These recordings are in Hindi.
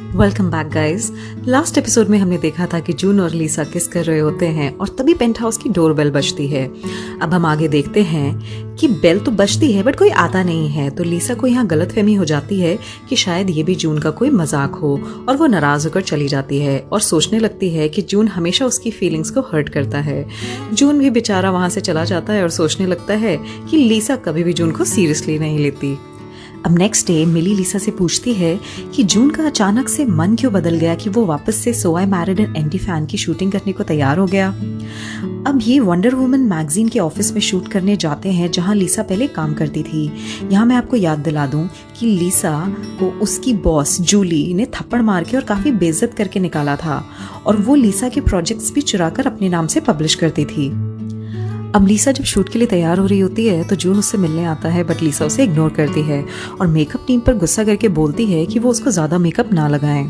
Welcome back guys. Last episode में हमने देखा था कि जून और लीसा किस कर रहे होते हैं और तभी पेंट हाउस की डोरबेल बजती है। अब हम आगे देखते हैं कि बेल तो बजती है बट कोई आता नहीं है, तो लीसा को यहाँ गलतफहमी हो जाती है कि शायद ये भी जून का कोई मजाक हो और वो नाराज होकर चली जाती है और सोचने लगती है कि जून हमेशा उसकी फीलिंग्स को हर्ट करता है। जून भी बेचारा वहां से चला जाता है और सोचने लगता है कि लीसा कभी भी जून को सीरियसली नहीं लेती। अब नेक्स्ट डे मिली लीसा से पूछती है कि जून का अचानक से मन क्यों बदल गया कि वो वापस से so I married an anti fan की शूटिंग करने को तैयार हो गया। अब ये वंडर वुमन मैगजीन के ऑफिस में शूट करने जाते हैं जहां लीसा पहले काम करती थी। यहाँ मैं आपको याद दिला दूं कि लीसा को उसकी बॉस जूली ने थप्पड़ मार के और काफी बेइज्जत करके निकाला था और वो लीसा के प्रोजेक्ट्स भी चुराकर अपने नाम से पब्लिश करती थी। अब लीसा जब शूट के लिए तैयार हो रही होती है तो जून उससे मिलने आता है बट लीसा उसे इग्नोर करती है और मेकअप टीम पर गुस्सा करके बोलती है कि वो उसको ज्यादा मेकअप ना लगाएं।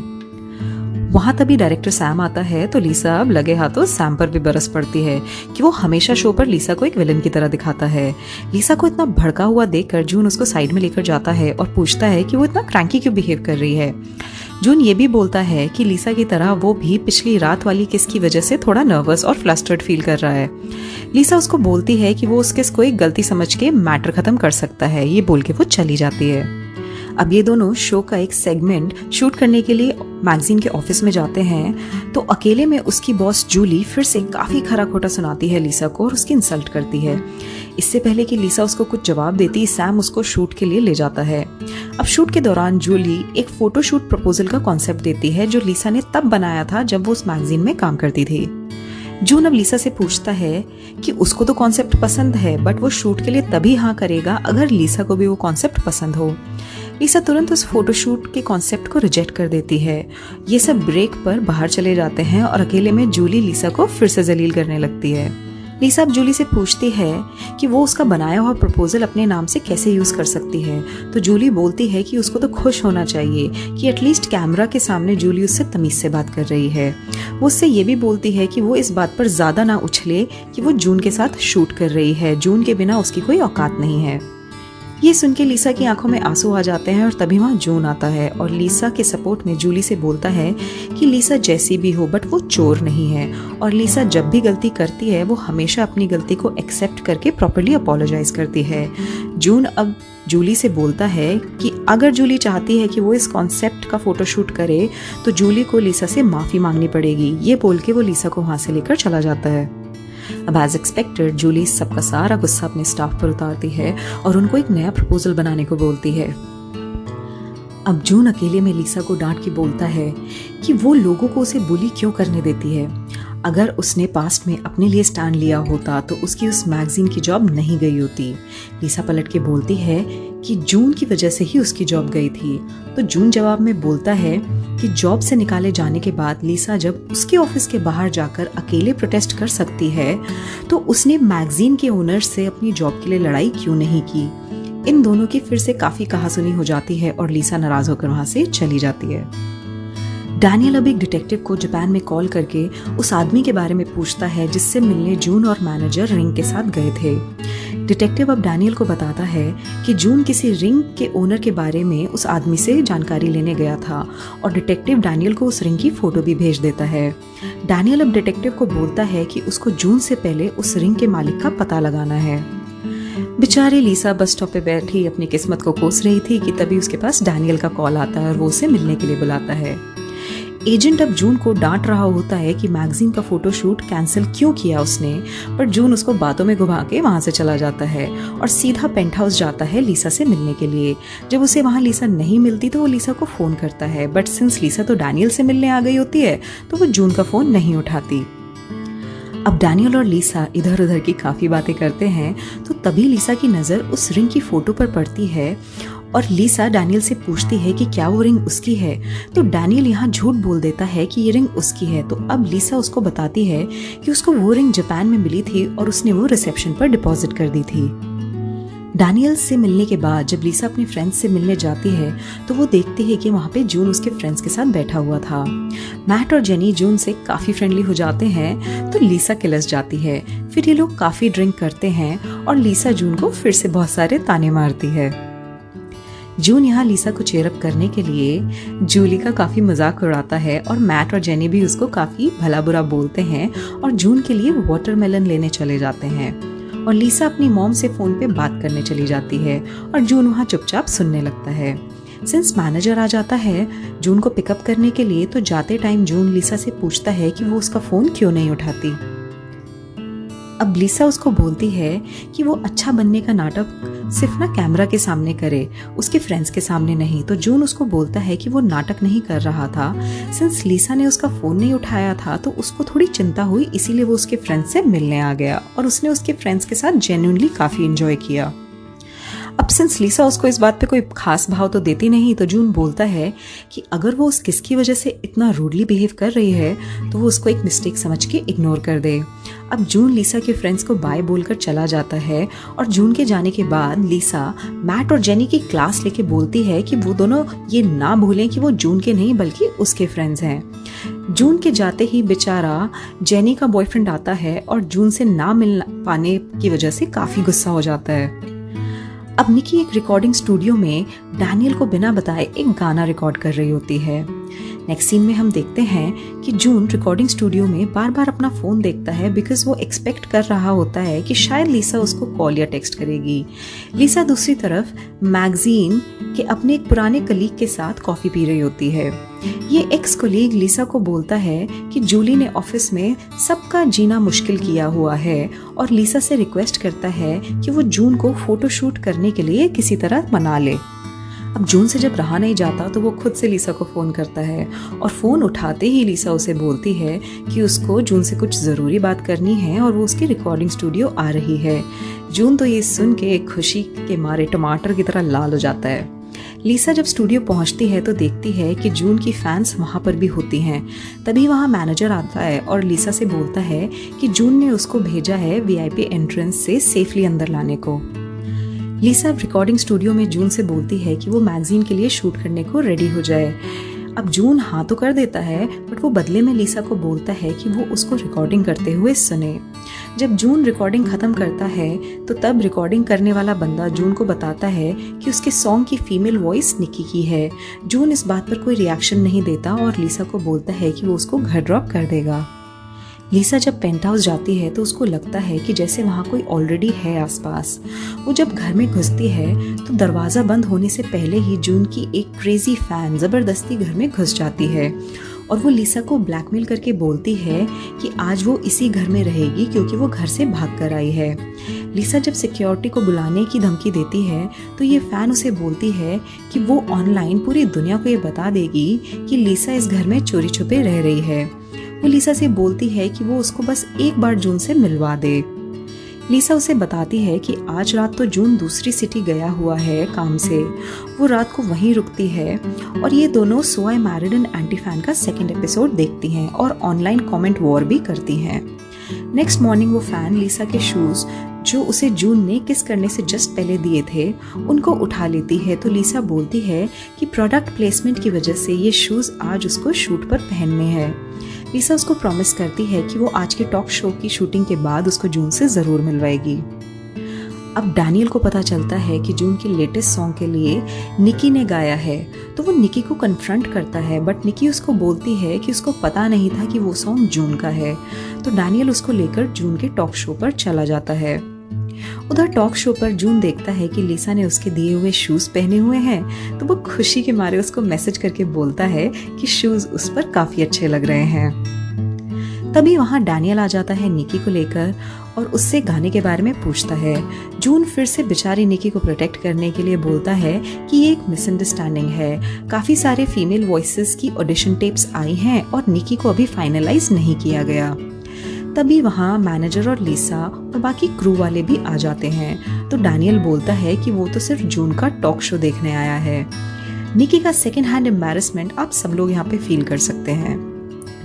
वहां तभी डायरेक्टर सैम आता है तो लीसा अब लगे हाथों सैम पर भी बरस पड़ती है कि वो हमेशा शो पर लीसा को एक विलन की तरह दिखाता है। लीसा को इतना भड़का हुआ देखकर जून उसको साइड में लेकर जाता है और पूछता है कि वो इतना क्रैंकी क्यों बिहेव कर रही है। जून ये भी बोलता है कि लीसा की तरह वो भी पिछली रात वाली किस की वजह से थोड़ा नर्वस और फ्लस्टर्ड फील कर रहा है। लीसा उसको बोलती है कि वो उस किस को एक गलती समझ के मैटर खत्म कर सकता है। ये बोल के वो चली जाती है। अब ये दोनों शो का एक सेगमेंट शूट करने के लिए मैगजीन के ऑफिस में जाते हैं तो अकेले में उसकी बॉस जूली फिर से काफी खरा खोटा सुनाती है लीसा को और उसकी इंसल्ट करती है। इससे पहले कि लीसा उसको कुछ जवाब देती, सैम उसको शूट के लिए ले जाता है। अब शूट के दौरान जूली एक फोटोशूट प्रपोजल का कॉन्सेप्ट देती है जो लीसा ने तब बनाया था जब वो उस मैगजीन में काम करती थी। जून अब लीसा से पूछता है कि उसको तो कॉन्सेप्ट पसंद है बट वो शूट के लिए तभी हाँ करेगा अगर लीसा को भी वो कॉन्सेप्ट पसंद हो। लीसा तुरंत उस फोटोशूट के कॉन्सेप्ट को रिजेक्ट कर देती है। ये सब ब्रेक पर बाहर चले जाते हैं और अकेले में जूली लीसा को फिर से जलील करने लगती है। लीसा अब जूली से पूछती है कि वो उसका बनाया हुआ प्रपोजल अपने नाम से कैसे यूज कर सकती है, तो जूली बोलती है कि उसको तो खुश होना चाहिए कि एटलीस्ट कैमरा के सामने जूली उससे तमीज से बात कर रही है। वो उससे ये भी बोलती है कि वो इस बात पर ज्यादा ना उछले कि वो जून के साथ शूट कर रही है, जून के बिना उसकी कोई औकात नहीं है। ये सुन के लीसा की आंखों में आंसू आ जाते हैं और तभी वहां जून आता है और लीसा के सपोर्ट में जूली से बोलता है कि लीसा जैसी भी हो बट वो चोर नहीं है और लीसा जब भी गलती करती है वो हमेशा अपनी गलती को एक्सेप्ट करके प्रॉपर्ली अपोलोजाइज करती है। जून अब जूली से बोलता है कि अगर जूली चाहती है कि वो इस कॉन्सेप्ट का फोटोशूट करे तो जूली को लीसा से माफी मांगनी पड़ेगी। ये बोल के वो लीसा को वहां से लेकर चला जाता है। अब एज एक्सपेक्टेड जूली सबका सारा गुस्सा अपने स्टाफ पर उतारती है और उनको एक नया प्रपोजल बनाने को बोलती है। अब जून अकेले में लीसा को डांट के बोलता है कि वो लोगों को उसे बुली क्यों करने देती है। अगर उसने पास्ट में अपने लिए स्टैंड लिया होता तो उसकी उस मैगजीन की जॉब नहीं गई होती। लीसा पलट के बोलती है कि जून की वजह से ही उसकी जॉब गई थी, तो जून जवाब में बोलता है कि जॉब से निकाले जाने के बाद लीसा जब उसके ऑफिस के बाहर जाकर अकेले प्रोटेस्ट कर सकती है तो उसने मैगजीन के ओनर से अपनी जॉब के लिए लड़ाई क्यों नहीं की। इन दोनों की फिर से काफी कहासुनी हो जाती है और लीसा नाराज होकर वहां से चली जाती है। डैनियल अब एक डिटेक्टिव को जापान में कॉल करके उस आदमी के बारे में पूछता है जिससे मिलने जून और मैनेजर रिंग के साथ गए थे। डिटेक्टिव अब डैनियल को बताता है कि जून किसी रिंग के ओनर के बारे में उस आदमी से जानकारी लेने गया था और डिटेक्टिव डैनियल को उस रिंग की फोटो भी भेज देता है। डैनियल अब डिटेक्टिव को बोलता है कि उसको जून से पहले उस रिंग के मालिक का पता लगाना है। बेचारी लीसा बस स्टॉप पे बैठी अपनी किस्मत को कोस रही थी कि तभी उसके पास डैनियल का कॉल आता है और वो उसे मिलने के लिए बुलाता है। एजेंट अब जून को डांट रहा होता है कि मैगजीन का फोटोशूट कैंसिल क्यों किया उसने, पर जून उसको बातों में घुमा के वहां से चला जाता है और सीधा पेंट हाउस जाता है लीसा से मिलने के लिए। जब उसे वहां लीसा नहीं मिलती तो वो लीसा को फोन करता है बट सिंस लीसा तो डैनियल से मिलने आ गई होती है तो वो जून का फोन नहीं उठाती। अब डैनियल और लीसा इधर उधर की काफी बातें करते हैं तो तभी लीसा की नजर उस रिंग की फोटो पर पड़ती है और लीसा डैनियल से पूछती है कि क्या वो रिंग उसकी है, तो डैनियल यहाँ झूठ बोल देता है कि ये रिंग उसकी है। तो अब लीसा उसको बताती है कि उसको वो रिंग जापान में मिली थी और उसने वो रिसेप्शन पर डिपॉजिट कर दी थी। डैनियल से मिलने के बाद जब लीसा अपने फ्रेंड्स से मिलने जाती है तो वो देखती है कि वहाँ पे जून उसके फ्रेंड्स के साथ बैठा हुआ था। मैट और जेनी जून से काफी फ्रेंडली हो जाते हैं तो लीसा किलस जाती है। फिर ये लोग काफी ड्रिंक करते हैं और लीसा जून को फिर से बहुत सारे ताने मारती है। जून यहाँ लीसा को चेयर अप करने के लिए जूली का काफ़ी मजाक उड़ाता है और मैट और जेनी भी उसको काफ़ी भला बुरा बोलते हैं और जून के लिए वाटरमेलन लेने चले जाते हैं और लीसा अपनी मॉम से फ़ोन पे बात करने चली जाती है और जून वहाँ चुपचाप सुनने लगता है। सिंस मैनेजर आ जाता है जून को पिकअप करने के लिए, तो जाते टाइम जून लीसा से पूछता है कि वो उसका फ़ोन क्यों नहीं उठाती। अब लीसा उसको बोलती है कि वो अच्छा बनने का नाटक सिर्फ ना कैमरा के सामने करे, उसके फ्रेंड्स के सामने नहीं। तो जून उसको बोलता है कि वो नाटक नहीं कर रहा था, सिंस लीसा ने उसका फ़ोन नहीं उठाया था तो उसको थोड़ी चिंता हुई, इसीलिए वो उसके फ्रेंड्स से मिलने आ गया और उसने उसके फ्रेंड्स के साथ जेन्युइनली काफ़ी एंजॉय किया। अब सिंस लीसा उसको इस बात पे कोई खास भाव तो देती नहीं, तो जून बोलता है कि अगर वो उस किस की वजह से इतना रूडली बिहेव कर रही है तो वो उसको एक मिस्टेक समझ के इग्नोर कर दे। अब जून लीसा के फ्रेंड्स को बाय बोलकर चला जाता है और जून के जाने के बाद लीसा मैट और जेनी की क्लास लेके बोलती है कि वो दोनों ये ना भूलें कि वो जून के नहीं बल्कि उसके फ्रेंड्स हैं। जून के जाते ही बेचारा जेनी का बॉयफ्रेंड आता है और जून से ना मिल पाने की वजह से काफ़ी गुस्सा हो जाता है। अब निकी एक रिकॉर्डिंग स्टूडियो में डैनियल को बिना बताए एक गाना रिकॉर्ड कर रही होती है। नेक्स्ट सीन में हम देखते हैं कि जून रिकॉर्डिंग स्टूडियो में बार बार अपना फ़ोन देखता है बिकॉज वो एक्सपेक्ट कर रहा होता है कि शायद लीसा उसको कॉल या टेक्स्ट करेगी। लीसा दूसरी तरफ मैगजीन के अपने एक पुराने कलीग के साथ कॉफ़ी पी रही होती है। ये एक्स कोलीग लीसा को बोलता है कि जूली ने ऑफिस में सबका जीना मुश्किल किया हुआ है और लीसा से रिक्वेस्ट करता है कि वो जून को फोटोशूट करने के लिए किसी तरह मना ले। अब जून से जब रहा नहीं जाता तो वो खुद से लीसा को फ़ोन करता है और फ़ोन उठाते ही लीसा उसे बोलती है कि उसको जून से कुछ ज़रूरी बात करनी है और वो उसकी रिकॉर्डिंग स्टूडियो आ रही है। जून तो ये सुन के खुशी के मारे टमाटर की तरह लाल हो जाता है। लीसा जब स्टूडियो पहुंचती है तो देखती है कि जून की फैंस वहां पर भी होती हैं। तभी वहां मैनेजर आता है और लीसा से बोलता है कि जून ने उसको भेजा है वीआईपी एंट्रेंस से सेफली अंदर लाने को। लीसा रिकॉर्डिंग स्टूडियो में जून से बोलती है कि वो मैगजीन के लिए शूट करने को रेडी हो जाए। अब जून हाँ तो कर देता है बट वो बदले में लीसा को बोलता है कि वो उसको रिकॉर्डिंग करते हुए सुने। जब जून रिकॉर्डिंग खत्म करता है तो तब रिकॉर्डिंग करने वाला बंदा जून को बताता है कि उसके सॉन्ग की फीमेल वॉइस निकी की है। जून इस बात पर कोई रिएक्शन नहीं देता और लीसा को बोलता है कि वो उसको घर ड्रॉप कर देगा। लीसा जब पेंट हाउस जाती है तो उसको लगता है कि जैसे वहाँ कोई ऑलरेडी है आसपास। वो जब घर में घुसती है तो दरवाज़ा बंद होने से पहले ही जून की एक क्रेजी फैन ज़बरदस्ती घर में घुस जाती है और वो लीसा को ब्लैकमेल करके बोलती है कि आज वो इसी घर में रहेगी क्योंकि वो घर से भाग कर आई है। लीसा जब सिक्योरिटी को बुलाने की धमकी देती है तो ये फ़ैन उसे बोलती है कि वो ऑनलाइन पूरी दुनिया को ये बता देगी कि लीसा इस घर में चोरी छुपे रह रही है। वो लीसा से बोलती है कि वो उसको बस एक बार जून से मिलवा दे। लीसा उसे बताती है कि आज रात तो जून दूसरी सिटी गया हुआ है काम से, वो रात को वहीं रुकती है और ये दोनों so I married an anti fan का सेकंड एपिसोड देखती हैं और ऑनलाइन कमेंट वॉर भी करती हैं। नेक्स्ट मॉर्निंग वो फैन लीसा के शूज़ जो उसे जून ने किस करने से जस्ट पहले दिए थे उनको उठा लेती है। तो लीसा बोलती है कि प्रोडक्ट प्लेसमेंट की वजह से ये शूज़ आज उसको शूट पर पहनने हैं। लीसा उसको प्रॉमिस करती है कि वो आज के टॉक शो की शूटिंग के बाद उसको जून से ज़रूर मिलवाएगी। अब डैनियल को पता चलता है कि जून के लेटेस्ट सॉन्ग के लिए निकी ने गाया है तो वो निकी को कन्फ्रंट करता है बट निकी उसको बोलती है कि उसको पता नहीं था कि वो सॉन्ग जून का है। तो डैनियल उसको लेकर जून के टॉक शो पर चला जाता है। उधर टॉक शो पर जून देखता है कि लीसा ने उसके दिए हुए शूज़ पहने हुए हैं तो वो खुशी के मारे उसको मैसेज करके बोलता है कि शूज़ उस पर काफ़ी अच्छे लग रहे हैं। तभी वहाँ डैनियल आ जाता है निकी को लेकर और उससे गाने के बारे में पूछता है। जून फिर से बेचारी निकी को प्रोटेक्ट करने के लिए बोलता है कि ये एक मिसअंडरस्टैंडिंग है, काफ़ी सारे फीमेल वॉइसेस की ऑडिशन टेप्स आई हैं और निकी को अभी फाइनलाइज नहीं किया गया। तभी वहाँ मैनेजर और लीसा और बाकी क्रू वाले भी आ जाते हैं। तो डैनियल बोलता है कि वो तो सिर्फ जून का टॉक शो देखने आया है। निकी का सेकेंड हैंड एम्बैरेसमेंट आप सब लोग यहाँ पे फील कर सकते हैं।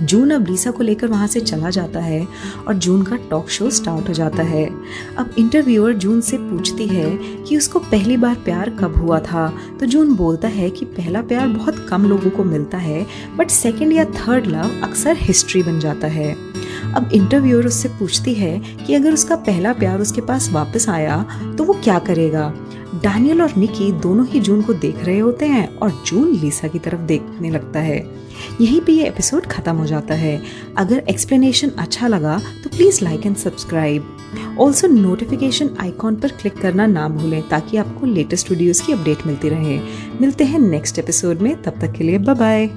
जून अब लीसा को लेकर वहाँ से चला जाता है और जून का टॉक शो स्टार्ट हो जाता है। अब इंटरव्यूअर जून से पूछती है कि उसको पहली बार प्यार कब हुआ था तो जून बोलता है कि पहला प्यार बहुत कम लोगों को मिलता है बट सेकंड या थर्ड लव अक्सर हिस्ट्री बन जाता है। अब इंटरव्यूअर उससे पूछती है कि अगर उसका पहला प्यार उसके पास वापस आया तो वो क्या करेगा। डैनियल और निकी दोनों ही जून को देख रहे होते हैं और जून लीसा की तरफ देखने लगता है। यहीं पे ये एपिसोड खत्म हो जाता है। अगर एक्सप्लेनेशन अच्छा लगा तो please like and subscribe. Also notification icon पर क्लिक करना ना भूलें ताकि आपको लेटेस्ट वीडियोस की अपडेट मिलती रहे। मिलते हैं नेक्स्ट एपिसोड में, तब तक के लिए बाय बाय।